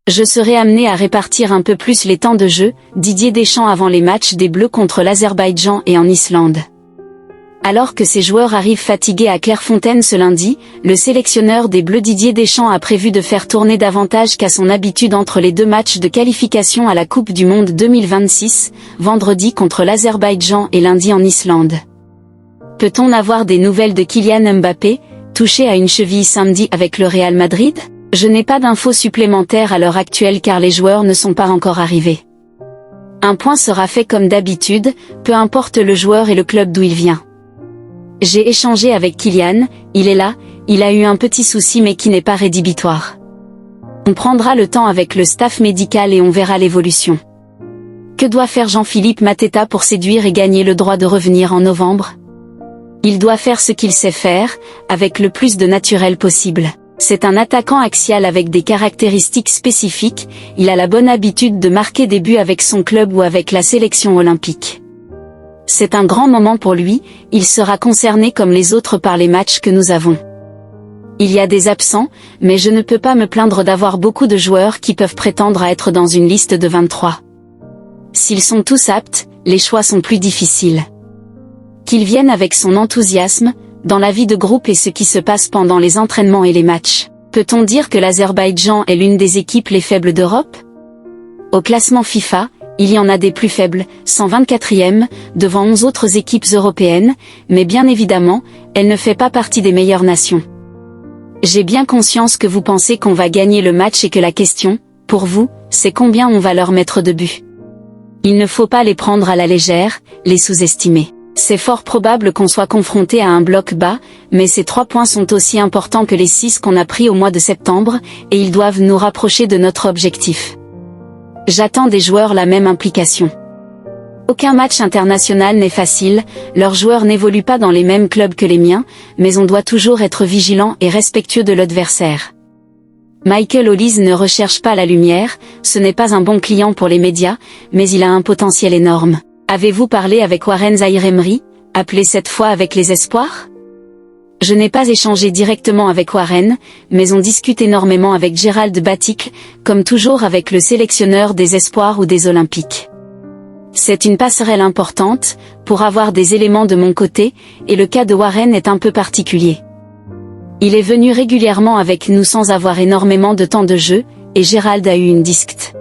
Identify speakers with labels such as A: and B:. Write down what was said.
A: Je serai amené à répartir un peu plus les temps de jeu, Didier Deschamps avant les matchs des Bleus contre l'Azerbaïdjan et en Islande. Alors que ces joueurs arrivent fatigués à Clairefontaine ce lundi, le sélectionneur des Bleus Didier Deschamps a prévu de faire tourner davantage qu'à son habitude entre les 2 matchs de qualification à la Coupe du Monde 2026, vendredi contre l'Azerbaïdjan et lundi en Islande. Peut-on avoir des nouvelles de Kylian Mbappé, touché à une cheville samedi avec le Real Madrid? Je n'ai pas d'infos supplémentaires à l'heure actuelle car les joueurs ne sont pas encore arrivés. Un point sera fait comme d'habitude, peu importe le joueur et le club d'où il vient. J'ai échangé avec Kylian, il est là, il a eu un petit souci mais qui n'est pas rédhibitoire. On prendra le temps avec le staff médical et on verra l'évolution. Que doit faire Jean-Philippe Mateta pour séduire et gagner le droit de revenir en novembre? Il doit faire ce qu'il sait faire, avec le plus de naturel possible. C'est un attaquant axial avec des caractéristiques spécifiques, il a la bonne habitude de marquer des buts avec son club ou avec la sélection olympique. C'est un grand moment pour lui, il sera concerné comme les autres par les matchs que nous avons. Il y a des absents, mais je ne peux pas me plaindre d'avoir beaucoup de joueurs qui peuvent prétendre à être dans une liste de 23. S'ils sont tous aptes, les choix sont plus difficiles. Qu'ils viennent avec son enthousiasme, dans la vie de groupe et ce qui se passe pendant les entraînements et les matchs. Peut-on dire que l'Azerbaïdjan est l'une des équipes les faibles d'Europe? Au classement FIFA, il y en a des plus faibles, 124e, devant 11 autres équipes européennes, mais bien évidemment, elle ne fait pas partie des meilleures nations. J'ai bien conscience que vous pensez qu'on va gagner le match et que la question, pour vous, c'est combien on va leur mettre de buts. Il ne faut pas les prendre à la légère, les sous-estimer. C'est fort probable qu'on soit confronté à un bloc bas, mais ces 3 points sont aussi importants que les 6 qu'on a pris au mois de septembre, et ils doivent nous rapprocher de notre objectif. J'attends des joueurs la même implication. Aucun match international n'est facile, leurs joueurs n'évoluent pas dans les mêmes clubs que les miens, mais on doit toujours être vigilant et respectueux de l'adversaire. Michael Olise ne recherche pas la lumière, ce n'est pas un bon client pour les médias, mais il a un potentiel énorme. Avez-vous parlé avec Warren Zaïre-Emery, appelé cette fois avec les espoirs? Je n'ai pas échangé directement avec Warren, mais on discute énormément avec Gérald Baticle, comme toujours avec le sélectionneur des espoirs ou des olympiques. C'est une passerelle importante, pour avoir des éléments de mon côté, et le cas de Warren est un peu particulier. Il est venu régulièrement avec nous sans avoir énormément de temps de jeu, et Gérald a eu une discute.